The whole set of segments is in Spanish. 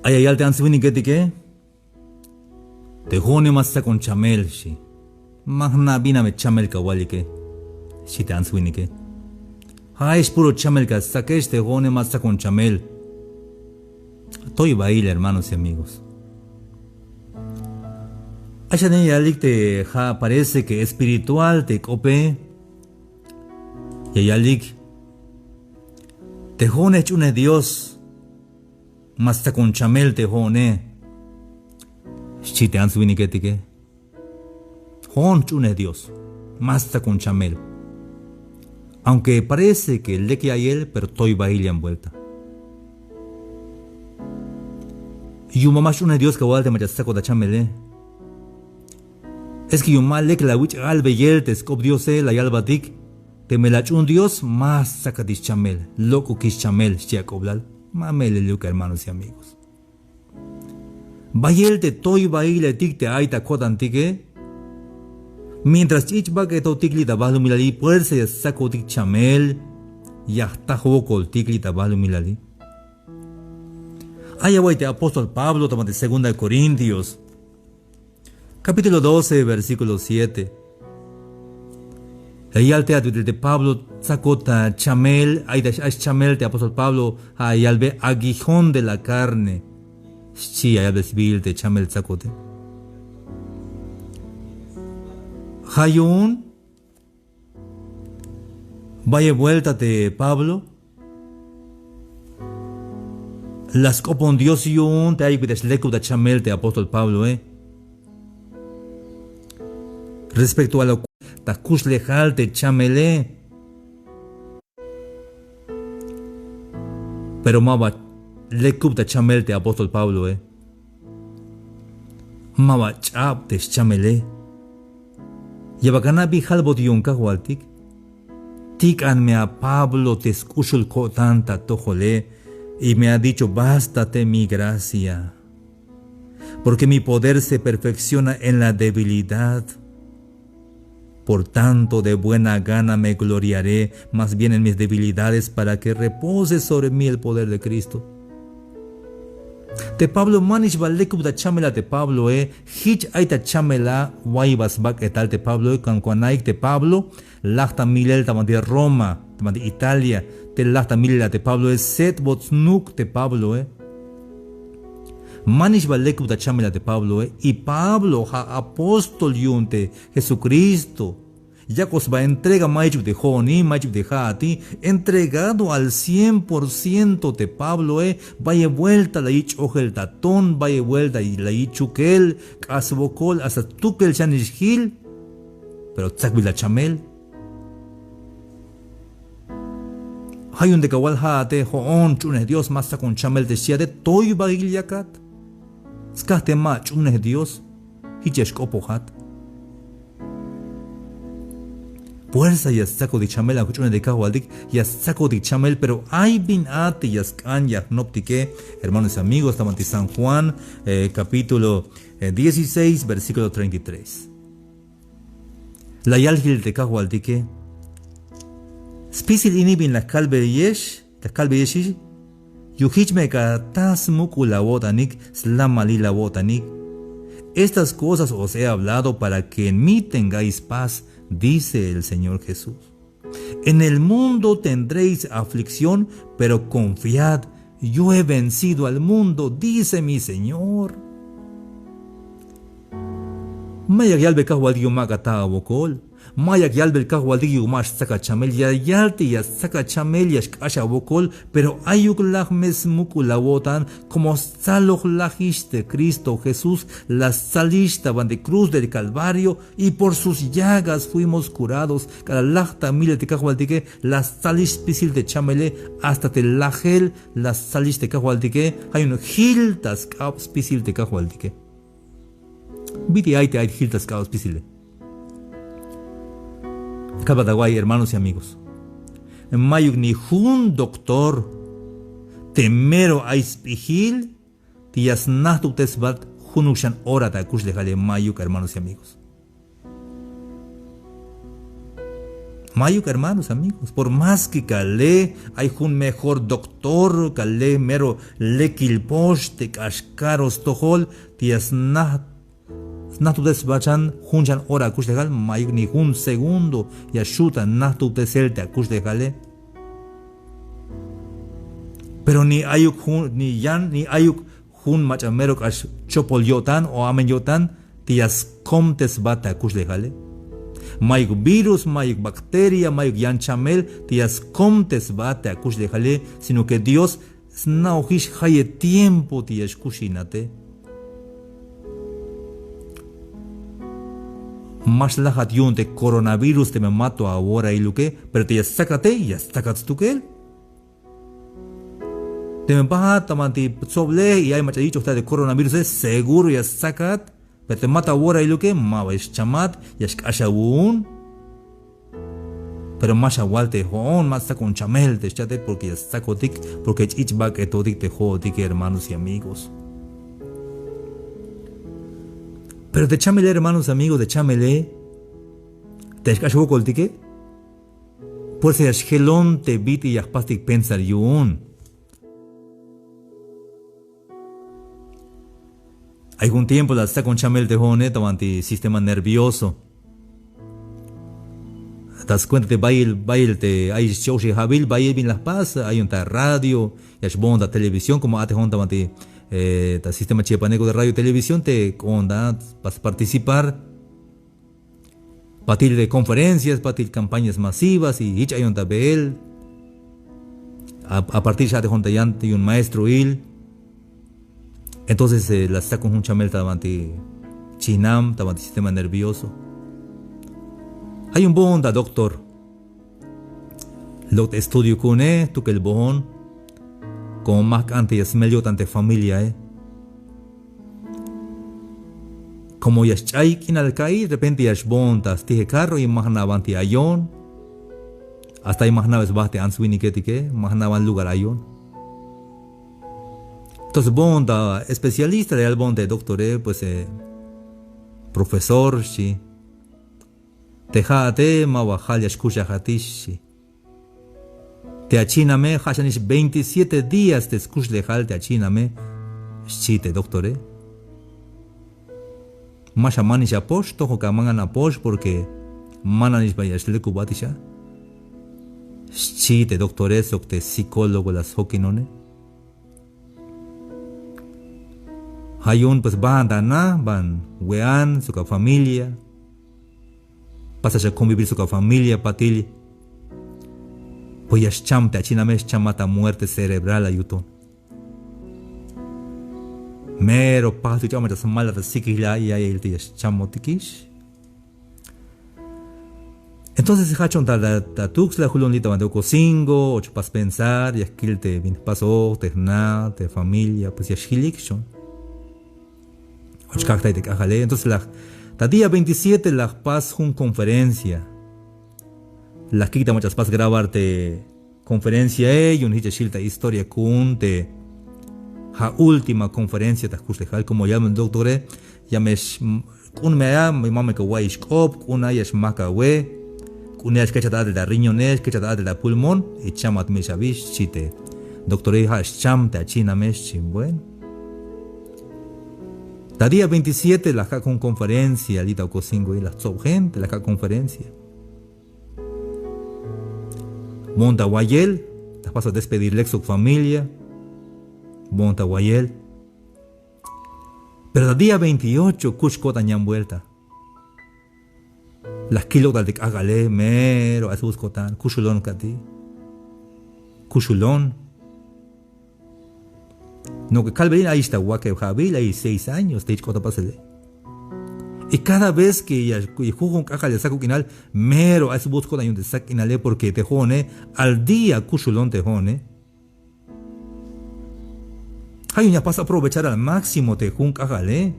Ayayal te answini que te jone masa con chamel shi. Magna bina me chamel kawali que. Si te answini que. Es puro chamel que saques te jone masa con chamel. Estoy baile, hermanos y amigos. Ayayalik te ja parece que espiritual te cope. Y ayalik te jone chune Dios. Masa con chamel te jone. Si te answini que. Jone chune Dios. Masa con chamel. Aunque parece que le que hay él, pero estoy baile envuelta. Y un mamá chune Dios que walde machasaco da chamele. Es que yo mal le que la wich albe yel te scop Dios la yalba dik. Te me la chun Dios más saca dis chamel. Loco que es chamel, chia coblal. Mamele luca, hermanos y amigos. Bayel te toy baile dik te aita kodan tike. Mientras chichba que to tikli tabalu milali, puerse ya saco dik chamel. Ya está jocol tikli tabalu milali. Allá voy te apóstol Pablo, tomate 2 Corintios. Capítulo 12, versículo 7. Ahí al teatro de Pablo sacó ta chamel, ahí de chamel te apóstol Pablo, ahí al ve aguijón de la carne. Sí, ahí al ve civil te chamel sacote. Hayun, vaya vuelta de Pablo. Las copon Dios y un te hay que deslecu de chamel te apóstol Pablo, Respecto a lo ta kuslejal te chamele. Pero maba lecup de chamel te apóstol Pablo, Maba chap te chamele. Yabakana bi halbo di yonka hualtik. Tik anme a Pablo te escuchul ko tanta tojole. Y me ha dicho, bástate mi gracia, porque mi poder se perfecciona en la debilidad. Por tanto, de buena gana me gloriaré más bien en mis debilidades para que repose sobre mí el poder de Cristo. Te Pablo manish balekub da chamela te Pablo hich aita chamela waibas bak etal te Pablo kankwanaik te Pablo lachta milel tamante Roma tamante Italia te lachta milela te Pablo set botsnuk te Pablo manish balekub da chamela te Pablo y Pablo ha apóstol yunte Jesucristo Yacos va entrega Maychuk de Joni, Maychuk de Hati, entregado al 100% de Pablo, vaya vuelta la ich ojel tatón, vaya vuelta y la ichukel, casbocol, hasta tukel chanishil, pero tzakbi la chamel. Hay un de kawal hate, hoon, chune Dios, masa con chamel de siade, toy bagil yakat. Skate ma, chune Dios, hichesh kopohat. Fuerza ya saco de chamel a cuchune de cahualdic, ya saco de chamel, pero hay bin ate y ascan ya noptique, hermanos y amigos, estamos en San Juan, capítulo 16, versículo 33. La yalgil de cahualdique, spisil inibin la calve yesh, yuhich me katas muku la botanik, slamali la botanik. Estas cosas os he hablado para que en mí tengáis paz, dice el Señor Jesús. En el mundo tendréis aflicción, pero confiad, yo he vencido al mundo, dice mi Señor. Mayak yalbe kahwaldi yumagata bokol, mayak yalbe kahwaldi yumash saka chamel ya yalti ya saka chamel ya shkasha bokol, pero ayuk lahmes muku la botan como saloch lajiste Cristo Jesús, la salista van de cruz del Calvario y por sus llagas fuimos curados. Cada lachta mile te kahwaldike, la salish pisil de chamele hasta te lajel, la salish de kahwaldike, hay un hiltas kaps pisil de kahwaldike. Viti aite ait hiltas kaps pisile. Kabadaguay, hermanos y amigos. En mayuk ni un doctor temero aispihil tias nahtuk tesbat hunukshan orata kush dejale mayuk, hermanos y amigos. Mayuk, hermanos, amigos, por más que Kale hay un mejor doctor, Kale mero lekilposh, te kashkaros tohol, tias natu desbachan, hunchan ora kush legal, mayuk ni un segundo, yashuta natu deselte kush legale. Pero ni ayuk ni yan, ni ayuk hun machamero kash chopol yotan o amen yotan, tias comtes bata kush legale. Mayuk virus, mayuk bacteria, mayuk yanchamel, tias comtes bate a kush dejale, sino que Dios na ojish haye tiempo tias kushinate. Más lajat yunte coronavirus te me mato ahora y lo que, pero te sacate y sacats tu que. Te me baja tamanti soble y hay machadicho de coronavirus es seguro ya sacat. Pero te mata ahora y lo que ma es chamat y es ashawun. Pero más agualte hon más saco un chamel te chate porque ya saco tic porque ich back etodik te jodik hermanos y amigos. Pero te chamele hermanos amigos de chamele te escacho coltique. Por si es gelón te bit y aspastic pensar yun. Hay un tiempo la está con chamel de jone, anti sistema nervioso. Te das cuenta de bail te hay shows de Jabil, bail bien las paz, hay un radio, y es bonda televisión como ate honda anti ta sistema chiapaneco de radio y televisión te onda vas a participar. Patil de conferencias, patil campañas masivas y hay un tabel. A partir de honda y un maestro il. Entonces la está con un chamel tabanti chinam, tabanti sistema nervioso. Hay un bonda doctor. Lo estudio con tu que el bohón, como más antes es medio tante familia Como ya chay kin al caí, de repente ya es bondas, tije carro y más navanti ayon. Hasta ahí más naves baste answini que más navan lugar ayon. Entonces, bonda especialista de bonda doctor, pues profesor, sí. Tejate, mawajal, escucha hatish. Te achiname, hashanish 27 días te escuch lejal, te achiname, sí, te doctor. Mashamanish aposh, tojo kamangan aposh, porque mananish vayas le kubatisha. Sí, te doctor, te psicólogo las hokinone. Hayun pues van wean su familia, pasa a convivir su familia patil, pues ya chamte a china mes chamata muerte cerebral ayuto. Mero paso ya me das mala de psiquila y ahí el día chamotikish. Entonces se hachon ta tux la julonita mando cocingo, ocho pas pensar y esquilte bin paso te familia pues ya shilikshon. Entonces la día 27 la paz un conferencia. La quita muchas paz grabarte conferencia y un hichashilta historia kun te ha última conferencia ta kuslejal como llaman doctor ya me kun me mi mama que waish kop kun ayash maka we kun ayash kechata de la riñones kechata de la pulmón y chamat me shabish chite doctor ha chamta china mes chimbuen. La día 27 la con conferencia, lita cocingo y la gente la conferencia. Monta Guayel, la paso a despedirle su familia. Monta Guayel. Pero el día 28 Cushco tañan vuelta. Las kilos de Agale, mero, a sus cotan, Cushulón cati. Cushulón. No que Calverín ahí está Wake Jabil, ahí 6 años, te dicho pasele. Y cada vez que ya juego un caja de saco quinal, mero a ese busco de un saco quinale porque te jone, al día Cushulón te jone. Hay una pasa aprovechar al máximo te jun cajale.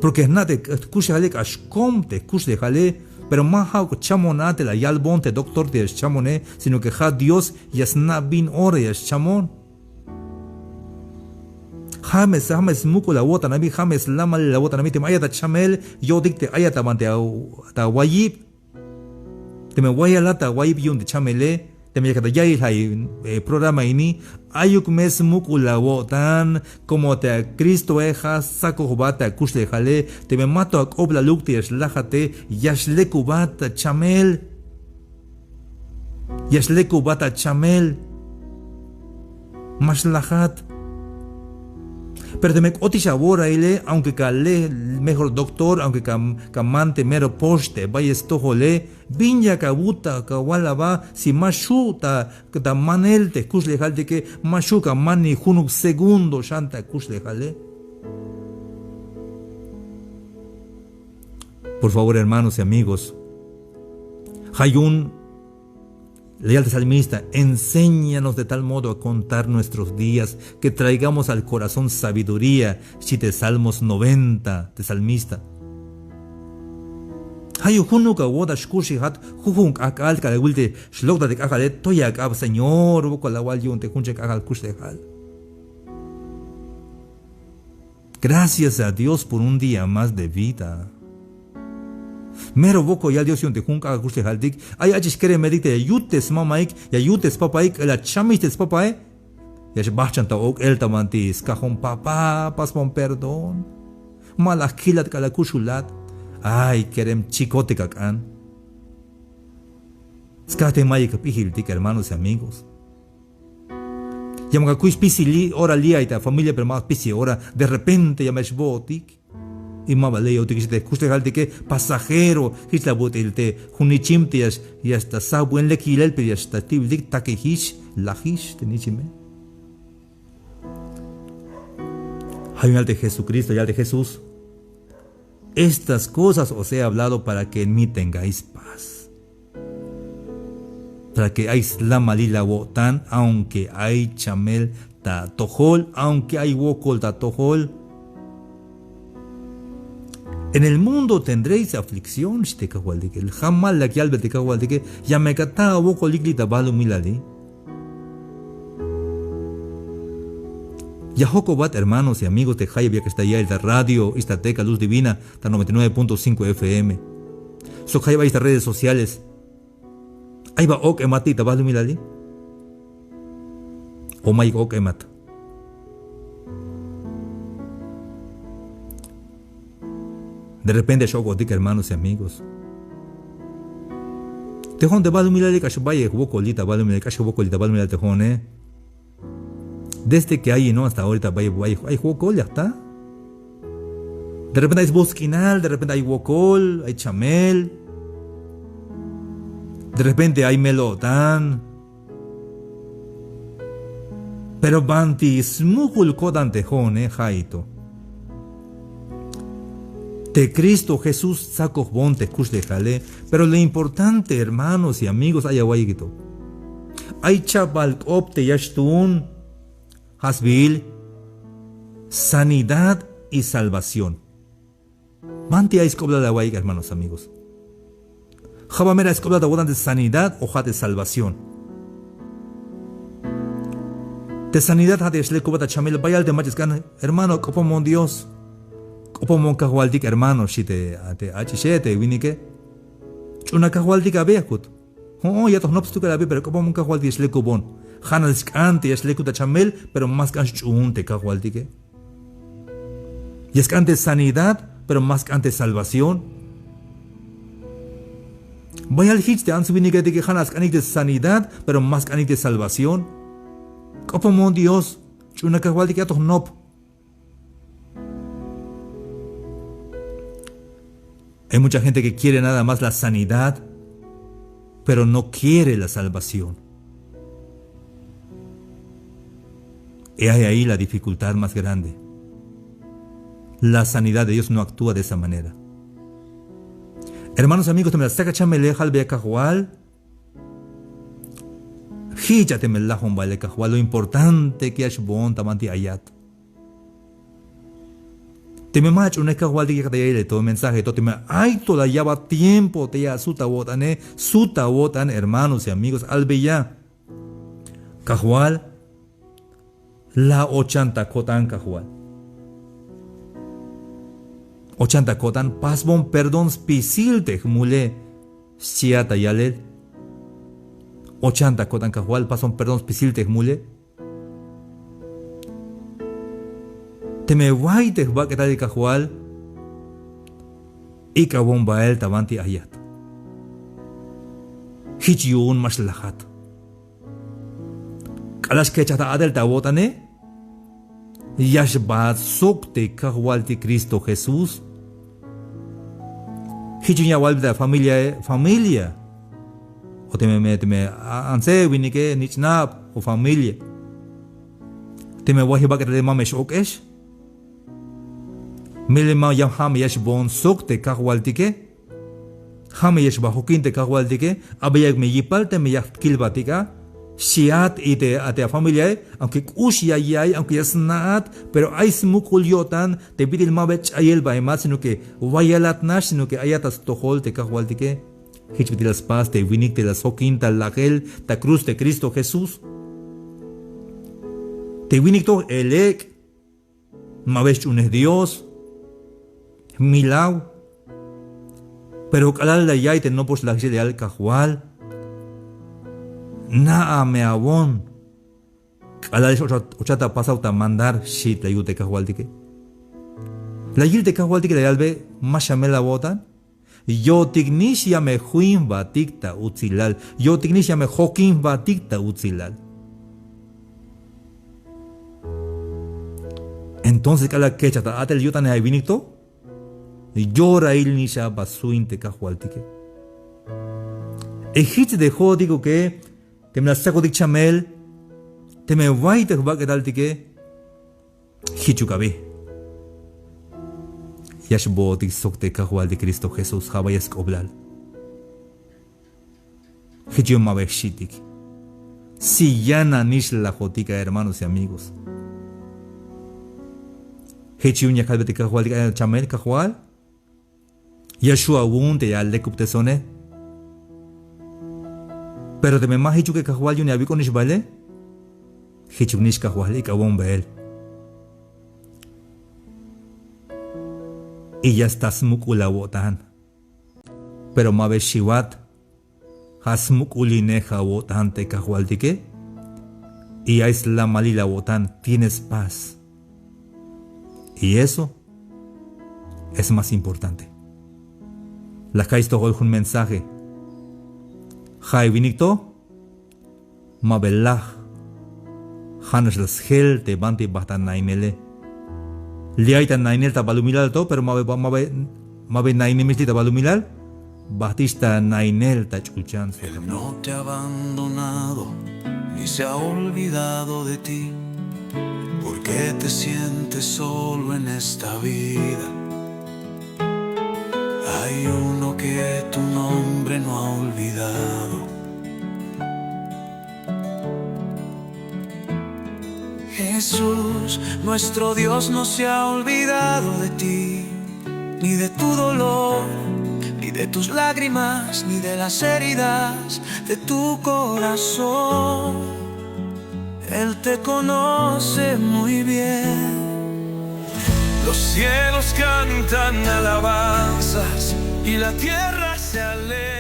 Porque es nada, te cushale ashkom, te kushale. Pero más hago chamonate la yalbon te doctor te chamone, sino que ha Dios yasna bin ore yas chamon. James muko la wota nami James lama la wota nami te ayata chamel yo dikte ayata mante ta wayib te me wayala wayib yun de chamele te me yakata yai hai programa ini ayuk mes muko la wotan como te Cristo eja sako bata kusle jale te me mato ak obla lukti eslajate yashleku bata chamel yashleku bata chamel maslahat. Pero te me otis ahora ile, aunque cale mejor doctor, aunque camante mero poste, vaya estojole, vinya kabuta, kawala va, si mashuta, ta manel te kusle jale que mashuka mani junuk segundo shanta kusle jale. Por favor, hermanos y amigos, Hayun, leal salmista, enséñanos de tal modo a contar nuestros días que traigamos al corazón sabiduría. Si te Salmos 90, de salmista. Hayu hunuka woda shkushi hat hujunk akal ka wulte shlokda de akale toyak ab señor boko la wal yunte hunche akal kushte hal. Gracias a Dios por un día más de vida. Mero boko ya Dios yunte hunka kushte haldik ay achis kere medite yutes mamaik ya yutes papaik la chamistes papae ya shbachanta ok el tamantis kahon papa paspon perdón malakilat kala kushulat ay kerem chicote kakan skate mayik pihiltik hermanos y amigos yamaga kuis pisi ora liaita familia per más pisi ora de repente ya meshbotik y mabaleo te quisiste justo halte que pasajero hisla botelte hunichimtias y hasta sabu en lekilel pero hasta tiblik takehish lahish tenichime hay un alto Jesucristo y alto Jesús. Estas cosas os he hablado para que en mí tengáis paz, para que hay la malila wotan aunque hay chamel ta tojol aunque hay wokol ta tojol. En el mundo tendréis aflicción, el jamal la que albe te cahualdike, ya me cata a boco liglita balu milali. Yahokobat, hermanos y amigos de Jayabia que está allá, el radio, esta teca Luz Divina, ta 99.5 FM. So Jayaba estas redes sociales. Ahí va ok ematita balu milali. O may ok emat. De repente shogodik, hermanos y amigos. Tejón de balu milali kashubaye hubocolita balu milali kashubocolita balu milali tejón, Desde que hay, ¿no? Hasta ahorita hay huocol, ya está. De repente hay bosquinal, de repente hay huocol, hay chamel. De repente hay melotán. Pero banti smukul kodan tejón, jaito. De Cristo Jesús saco bonte kush de jale, pero lo importante, hermanos y amigos, hay aguayito. Hay chabal opte yashtun, hasbil, sanidad y salvación. Manti hay escobla de aguay, hermanos amigos. Jabamera escobla de sanidad o de salvación. De sanidad hate eslecobata chamel bayal de machiscan, hermano, copomon Dios. Opomon kahualdik hermano shite ate achishete winike chuna kahualdik abeakut ya toh nopstu kala pero opomon kahualdik shleko bon hanal skante shleko ta chamel pero más kan chunte kahualdike y es antes sanidad pero más antes salvación bayal hichte ans winike de que hanas kanite sanidad pero más kanite salvación opomon Dios chuna kahualdik ya toh nop. Hay mucha gente que quiere nada más la sanidad, pero no quiere la salvación. Y hay ahí la dificultad más grande. La sanidad de Dios no actúa de esa manera. Hermanos amigos, te me la saca chamele halbe cajual. Híjate me la hombale cajual. Lo importante que es bon tamanti ayat. Te me mach una cajual de que te todo mensaje, todo te me ay toda lleva tiempo te ya suta botan hermanos y amigos albeya cajual la ochanta cotan cajual ochanta kotan pasbon perdón spisil mule siata yalel. Ochanta kotan kahual pasbon perdón spisil mule. Teme guay va que tal kahual. Ika bomba el tabanti ayat. Hichiun maslahat. Kalas que chata adel tabotane. Yashbat sokte kahwalti Cristo Jesús. Hichunya walda familia. O teme anse winike nichnap o familia. Teme wahiba que te mamesh okesh. Milema yam ham yesh bon sokte kahwaltike. Ham yesh bahokinte kahwaltike. Abayak me yipalte me yak kilbatika. Siat ite ate a familia, aunque ushia yai, aunque ya snaat, pero hay smukul yotan, te pide el mabech ayel baimat, sino que wayalat nash, sino que ayatas tohol te kahwaltike. Hichpiti las paz, te vinik te las hokinta lagel, ta cruz de Cristo Jesús. Te vinik to elek, mabech unes Dios, milau. Pero kalal la yai te no pos la de al kahwal. Na me abon. Ala es ochata pasauta mandar shit la yute kahwaltike. La yilte kahwaltike la yalbe mashamela botan. Yo tignisha me huin batikta utzilal. Yo tignisha me hokin batikta utzilal. Entonces kala kechata atel yutan hay vinito. Llora il nisha basuinte kahwaltike. Ejit dejó digo que te me la saco de chamel, te me voy a va a quedar que hichukabe. Yashbo de sokte kahual de Cristo Jesús, jabayas koblal. Hichum mabeshitik. Si yana nish la jotica, hermanos y amigos. Hichum ya kalbete kahual de chamel kahual. Yashua wunte ya le kuptesone. Pero te me más hichu que kahual yo ni había con ishbale. Hichu nish kahual y kabon bel. Y ya está smukula wotan. Pero mabe shiwat. Hasmukulineja wotan te kahual dike. Y ya es la malila wotan. Tienes paz. Y eso es más importante. La kaisto hol un mensaje. Hai vinicto, mabellah, hanas las gel te banti batan nainele. Liaita nainel tabalumilal to, pero mabe nainemesti tabalumilal, batista nainel tachuchan. Él no te ha abandonado, ni se ha olvidado de ti, porque te sientes solo en esta vida. Hay uno que tu nombre no ha olvidado. Jesús, nuestro Dios no se ha olvidado de ti, ni de tu dolor, ni de tus lágrimas, ni de las heridas de tu corazón. Él te conoce muy bien. Los cielos cantan alabanzas y la tierra se alegra.